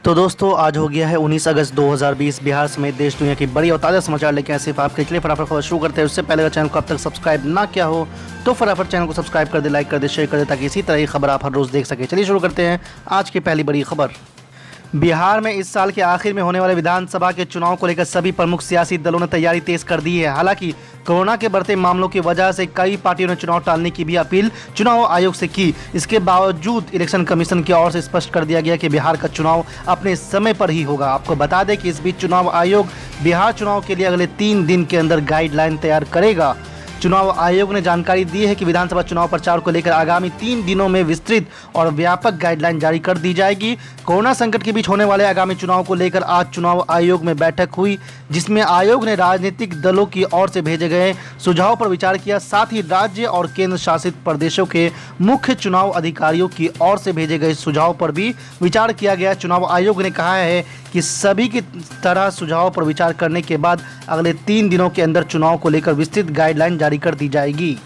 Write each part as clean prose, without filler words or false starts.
तो दोस्तों आज हो गया है 19 अगस्त 2020। बिहार समेत देश दुनिया की बड़ी और ताज़ा समाचार लेके आए सिर्फ आपके लिए। फटाफट खबर शुरू करते हैं। उससे पहले अगर चैनल को अब तक सब्सक्राइब ना किया हो तो फटाफट चैनल को सब्सक्राइब कर दे, लाइक कर दे, शेयर कर दे, ताकि इसी तरह की खबर आप हर रोज़ देख सके। चलिए शुरू करते हैं आज की पहली बड़ी खबर। बिहार में इस साल के आखिर में होने वाले विधानसभा के चुनाव को लेकर सभी प्रमुख सियासी दलों ने तैयारी तेज कर दी है। हालांकि कोरोना के बढ़ते मामलों की वजह से कई पार्टियों ने चुनाव टालने की भी अपील चुनाव आयोग से की। इसके बावजूद इलेक्शन कमीशन की ओर से स्पष्ट कर दिया गया कि बिहार का चुनाव अपने समय पर ही होगा। आपको बता दें कि इस बीच चुनाव आयोग बिहार चुनाव के लिए अगले 3 दिन के अंदर गाइडलाइन तैयार करेगा। चुनाव आयोग ने जानकारी दी है कि विधानसभा चुनाव प्रचार को लेकर आगामी 3 दिनों में विस्तृत और व्यापक गाइडलाइन जारी कर दी जाएगी। कोरोना संकट के बीच होने वाले आगामी चुनाव को लेकर आज चुनाव आयोग में बैठक हुई, जिसमें आयोग ने राजनीतिक दलों की ओर से भेजे गए सुझाव पर विचार किया। साथ ही राज्य और केंद्र शासित प्रदेशों के मुख्य चुनाव अधिकारियों की ओर से भेजे गए सुझाव पर भी विचार किया गया। चुनाव आयोग ने कहा है कि सभी की तरह सुझाव पर विचार करने के बाद अगले 3 दिनों के अंदर चुनाव को लेकर विस्तृत गाइडलाइन जारी कर दी जाएगी।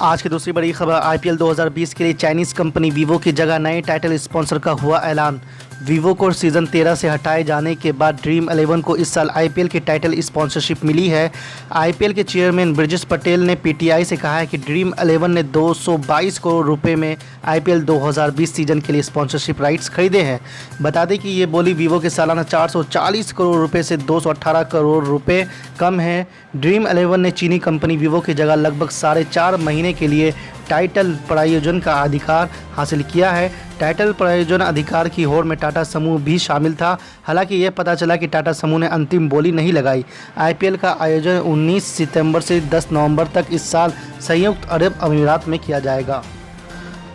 आज की दूसरी बड़ी खबर, आईपीएल 2020 के लिए चाइनीज कंपनी वीवो की जगह नए टाइटल स्पॉन्सर का हुआ ऐलान। वीवो को सीज़न 13 से हटाए जाने के बाद ड्रीम 11 को इस साल आईपीएल की टाइटल स्पॉन्सरशिप मिली है। आईपीएल के चेयरमैन ब्रिजेश पटेल ने पीटीआई से कहा है कि ड्रीम 11 ने 222 करोड़ रुपए में आईपीएल 2020 सीजन के लिए स्पॉन्सरशिप राइट्स खरीदे हैं। बता दें कि ये बोली वीवो के सालाना 440 करोड़ रुपए से 218 करोड़ रुपए कम है। ड्रीम 11 ने चीनी कंपनी वीवो की जगह लगभग 4.5 महीने के लिए टाइटल प्रायोजन का अधिकार हासिल किया है। टाइटल प्रायोजन अधिकार की होड़ में टाटा समूह भी शामिल था। हालांकि यह पता चला कि टाटा समूह ने अंतिम बोली नहीं लगाई। आईपीएल का आयोजन 19 सितंबर से 10 नवंबर तक इस साल संयुक्त अरब अमीरात में किया जाएगा।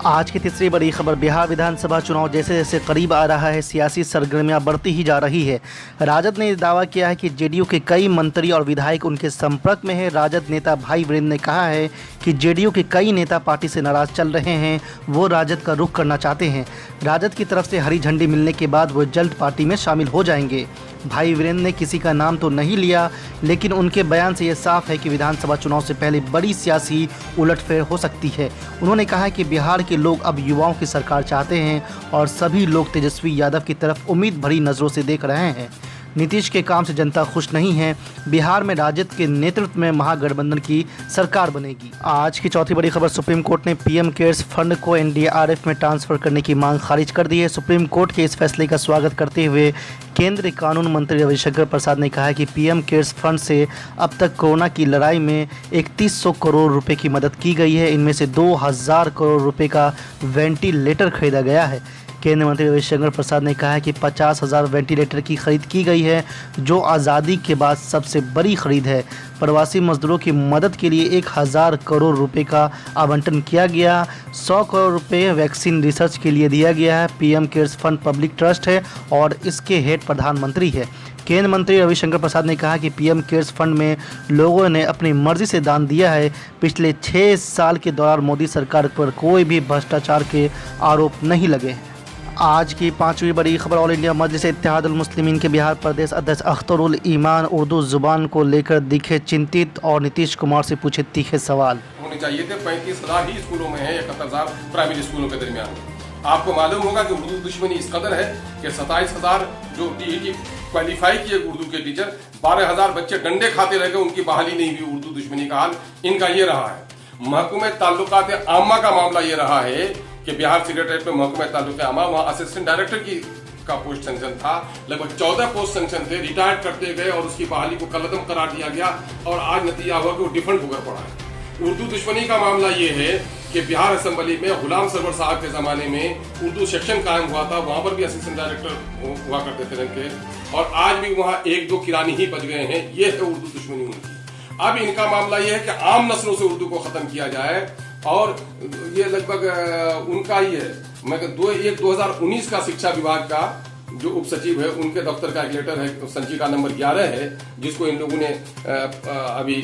आज की तीसरी बड़ी खबर, बिहार विधानसभा चुनाव जैसे जैसे करीब आ रहा है, सियासी सरगर्मियां बढ़ती ही जा रही है। राजद ने दावा किया है कि जेडीयू के कई मंत्री और विधायक उनके संपर्क में है। राजद नेता भाई वीरेंद्र ने कहा है कि जेडीयू के कई नेता पार्टी से नाराज चल रहे हैं, वो राजद का रुख करना चाहते हैं। राजद की तरफ से हरी झंडी मिलने के बाद वो जल्द पार्टी में शामिल हो जाएंगे। भाई वीरेंद्र ने किसी का नाम तो नहीं लिया, लेकिन उनके बयान से ये साफ है कि विधानसभा चुनाव से पहले बड़ी सियासी उलटफेर हो सकती है। उन्होंने कहा कि बिहार के लोग अब युवाओं की सरकार चाहते हैं और सभी लोग तेजस्वी यादव की तरफ उम्मीद भरी नज़रों से देख रहे हैं। नीतीश के काम से जनता खुश नहीं है। बिहार में राजद के नेतृत्व में महागठबंधन की सरकार बनेगी। आज की चौथी बड़ी खबर, सुप्रीम कोर्ट ने पीएम केयर्स फंड को एनडीआरएफ में ट्रांसफर करने की मांग खारिज कर दी है। सुप्रीम कोर्ट के इस फैसले का स्वागत करते हुए केंद्रीय कानून मंत्री रविशंकर प्रसाद ने कहा कि पीएम केयर्स फंड से अब तक कोरोना की लड़ाई में 3100 करोड़ रुपए की मदद की गई है। इनमें से 2000 करोड़ रुपए का वेंटिलेटर खरीदा गया है। केंद्रीय मंत्री रविशंकर प्रसाद ने कहा है कि 50,000 वेंटिलेटर की खरीद की गई है, जो आज़ादी के बाद सबसे बड़ी खरीद है। प्रवासी मजदूरों की मदद के लिए 1000 करोड़ रुपए का आवंटन किया गया। 100 करोड़ रुपए वैक्सीन रिसर्च के लिए दिया गया है। PM cares fund public trust है और इसके हेड प्रधानमंत्री है। केंद्रीय मंत्री रविशंकर प्रसाद ने कहा कि पीएम केयर्स फंड में लोगों ने अपनी मर्जी से दान दिया है। पिछले 6 साल के दौरान मोदी सरकार पर कोई भी भ्रष्टाचार के आरोप नहीं लगे। आज की पांचवी बड़ी खबर, ऑल इंडिया मजलिस इत्तेहादुल मुस्लिमीन के बिहार प्रदेश अध्यक्ष अख्तरुल ईमान उर्दू जुबान को लेकर दिखे चिंतित और नीतीश कुमार से पूछे तीखे सवाल। होने चाहिए थे 35,000 ही स्कूलों में है, 71,000 प्राइमरी स्कूलों के दरमियान। आपको मालूम होगा कि उर्दू दुश्मनी इस कदर है कि 27,000 जो टीईटी क्वालिफाई किए उर्दू के टीचर, 12,000 बच्चे डंडे खाते रह गए, उनकी बहाली नहीं हुई। उर्दू दुश्मनी का हाल इनका ये रहा है। महकमे ताल्लुकात आमा का मामला ये रहा है कि बिहार सेक्रेटरीट में महकमे ताल्लुक आमा, वहाँ असिस्टेंट डायरेक्टर का पोस्ट सैंक्शन था। लगभग 14 पोस्ट सैंक्शन थे, रिटायर्ड करते गए और उसकी बहाली को कलअदम करार दिया गया और आज नतीजा हुआ कि वो डिफरेंट होकर पड़ा है। उर्दू दुश्मनी का मामला ये है कि बिहार असेंबली में गुलाम सरवर साहब के ज़माने में उर्दू सेक्शन कायम हुआ था, वहाँ पर भी असिस्टेंट डायरेक्टर हुआ करते थे रंग के, और आज भी वहाँ 1-2 किरानी ही बच गए हैं। ये है उर्दू दुश्मनी उनकी। अब इनका मामला ये है कि आम नस्लों से उर्दू को ख़त्म किया जाए, और ये लगभग उनका ही है। मैं 2019 का शिक्षा विभाग का जो उप सचिव है, उनके दफ्तर का एक लेटर है, संचिका नंबर 11 है, जिसको इन लोगों ने अभी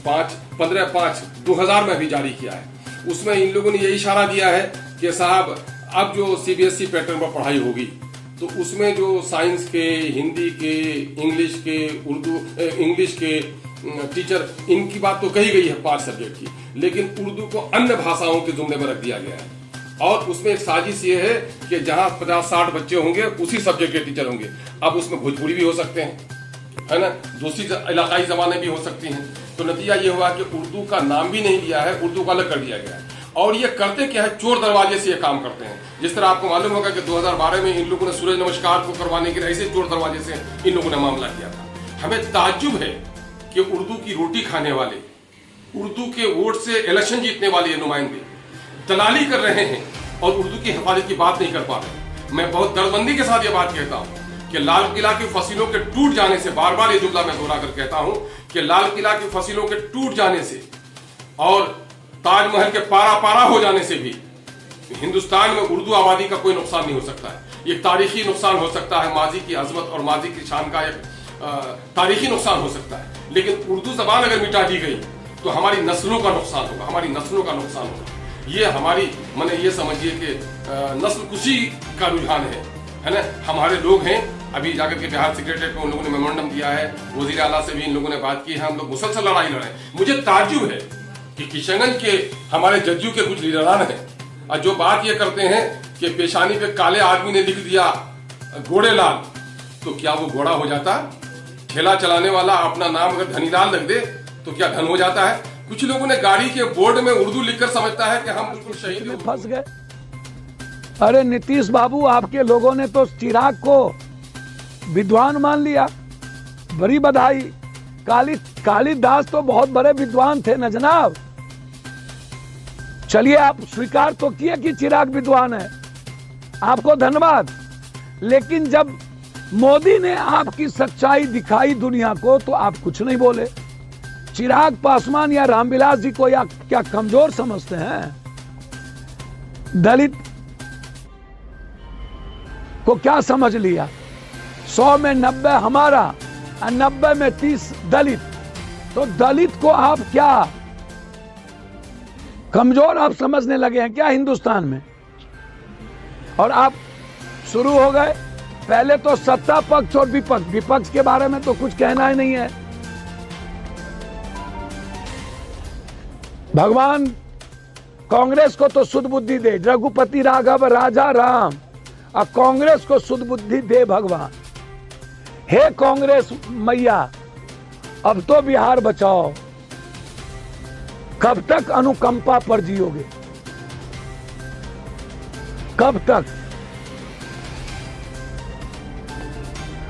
15/5/2000 में भी जारी किया है। उसमें इन लोगों ने ये इशारा दिया है कि साहब अब जो सीबीएसई पैटर्न पर पढ़ाई होगी तो उसमें जो साइंस के, हिंदी के, इंग्लिश के टीचर, इनकी बात तो कही गई है 5 सब्जेक्ट की, लेकिन उर्दू को अन्य भाषाओं के जुमले में रख दिया गया है। और उसमें एक साजिश ये है कि जहां 50-60 बच्चे होंगे उसी सब्जेक्ट के टीचर होंगे। अब उसमें भोजपुरी भी हो सकते हैं, है ना, दूसरी इलाकाई जबानें भी हो सकती हैं। तो नतीजा ये हुआ कि उर्दू का नाम भी नहीं लिया है, उर्दू का अलग कर दिया गया है। और ये करते क्या है, चोर दरवाजे से ये काम करते हैं। जिस तरह आपको मालूम होगा कि 2012 में इन लोगों ने सूरज नमस्कार को करवाने के लिए ऐसे चोर दरवाजे से इन लोगों ने मामला किया था। हमें ताज्जुब है कि उर्दू की रोटी खाने वाले, उर्दू के वोट से इलेक्शन जीतने वाले ये नुमाइंदे दलाली कर रहे हैं और उर्दू की हिफाजत की बात नहीं कर पा रहे। मैं बहुत दर्दमंदी के साथ ये बात कहता हूं कि लाल किला की फसलों के टूट जाने से, बार बार ये जुमला मैं दोहरा कर कहता हूं कि लाल किला की फसलों के टूट जाने से और ताजमहल के पारा पारा हो जाने से भी हिंदुस्तान में उर्दू आबादी का कोई नुकसान नहीं हो सकता है। ये तारीखी नुकसान हो सकता है, माजी की अजमत और माजी की शान का एक तारीखी नुकसान हो सकता है। लेकिन उर्दू जबान अगर मिटा दी गई तो हमारी नस्लों का नुकसान होगा, हमारी नस्लों का नुकसान होगा। ये हमारी मैंने ये समझिए कि नस्ल कुशी का रुझान है ना। हमारे लोग हैं, अभी जाकर के बिहार सेक्रेटरीट में उन लोगों ने मेमोरेंडम दिया है, वजीर आला से भी इन लोगों ने बात की है, हम लोग मुसलसल लड़ाई लड़े। मुझे ताज्जुब है कि किशनगंज के हमारे जज्जू के कुछ लीडरान हैं और जो बात ये करते हैं कि पेशानी पे काले आदमी ने लिख दिया घोड़े लाल, तो क्या वो घोड़ा हो जाता? ठेला चलाने वाला अपना नाम अगर धनीलाल रख दे तो क्या धन हो जाता है? कुछ लोगों ने गाड़ी के बोर्ड में उर्दू लिखकर समझता है कि हम बिल्कुल शहीद में फंस गए। अरे नीतीश बाबू, आपके लोगों ने तो चिराग को विद्वान मान लिया, बड़ी बधाई। कालिदास तो बहुत बड़े विद्वान थे ना जनाब। चलिए, आप स्वीकार तो किए कि चिराग विद्वान है, आपको धन्यवाद। लेकिन जब मोदी ने आपकी सच्चाई दिखाई दुनिया को तो आप कुछ नहीं बोले। चिराग पासवान या रामविलास जी को या क्या कमजोर समझते हैं? दलित को क्या समझ लिया? 100 में 90 हमारा और 90 में 30 दलित। तो दलित को आप क्या कमजोर आप समझने लगे हैं क्या हिंदुस्तान में? और आप शुरू हो गए। पहले तो सत्ता पक्ष और विपक्ष, विपक्ष के बारे में तो कुछ कहना ही नहीं है। भगवान कांग्रेस को तो शुद्ध बुद्धि दे, रघुपति राघव राजा राम, और कांग्रेस को शुद्ध बुद्धि दे भगवान। हे कांग्रेस मैया, अब तो बिहार बचाओ। कब तक अनुकंपा पर जियोगे? कब तक?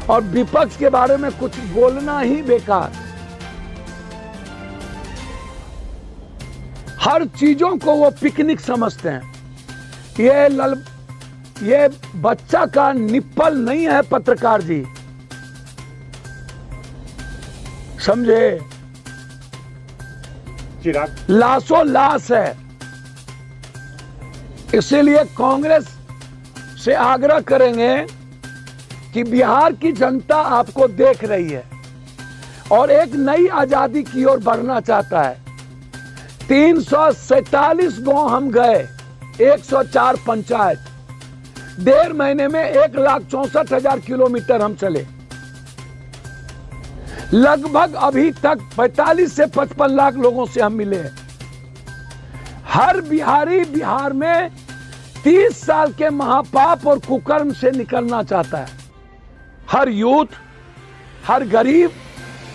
और विपक्ष के बारे में कुछ बोलना ही बेकार। हर चीजों को वो पिकनिक समझते हैं। ये बच्चा का निप्पल नहीं है पत्रकार जी, समझे? लाशों लाश है। इसीलिए कांग्रेस से आग्रह करेंगे कि बिहार की जनता आपको देख रही है और एक नई आजादी की ओर बढ़ना चाहता है। 347 गांव हम गए, 104 पंचायत, 1.5 महीने में 1,64,000 किलोमीटर हम चले। लगभग अभी तक 45 से 55 लाख लोगों से हम मिले। हर बिहारी बिहार में 30 साल के महापाप और कुकर्म से निकलना चाहता है। हर यूथ, हर गरीब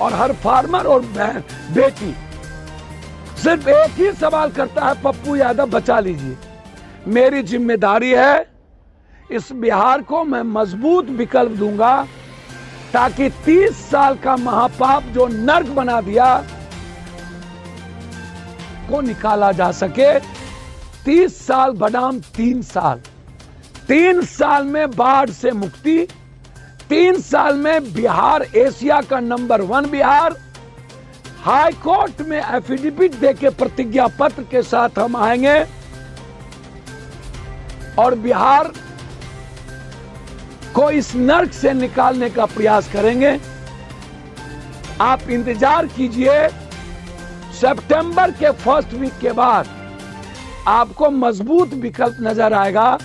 और हर फार्मर और बेटी सिर्फ एक ही सवाल करता है, पप्पू यादव बचा लीजिए। मेरी जिम्मेदारी है, इस बिहार को मैं मजबूत विकल्प दूंगा ताकि 30 साल का महापाप जो नर्क बना दिया को निकाला जा सके। 30 साल बनाम 3 साल, 3 साल में बाढ़ से मुक्ति, 3 साल में बिहार एशिया का नंबर 1 बिहार। हाई कोर्ट में एफिडेविट देके प्रतिज्ञा पत्र के साथ हम आएंगे और बिहार को इस नर्क से निकालने का प्रयास करेंगे। आप इंतजार कीजिए, सितंबर के फर्स्ट वीक के बाद आपको मजबूत विकल्प नजर आएगा।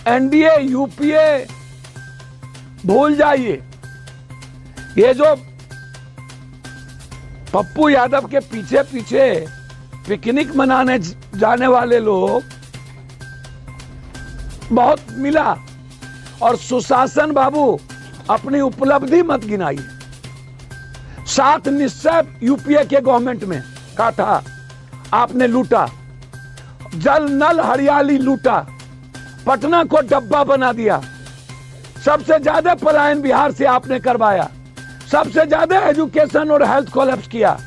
एनडीए, यूपीए भूल जाइए। ये जो पप्पू यादव के पीछे पीछे पिकनिक मनाने जाने वाले लोग, बहुत मिला। और सुशासन बाबू, अपनी उपलब्धि मत गिनाइए। 7 निश्चय यूपीए के गवर्नमेंट में का था, आपने लूटा। जल नल हरियाली लूटा, पटना को डब्बा बना दिया। सबसे ज्यादा पलायन बिहार से आपने करवाया, सबसे ज्यादा एजुकेशन और हेल्थ कोलैप्स किया।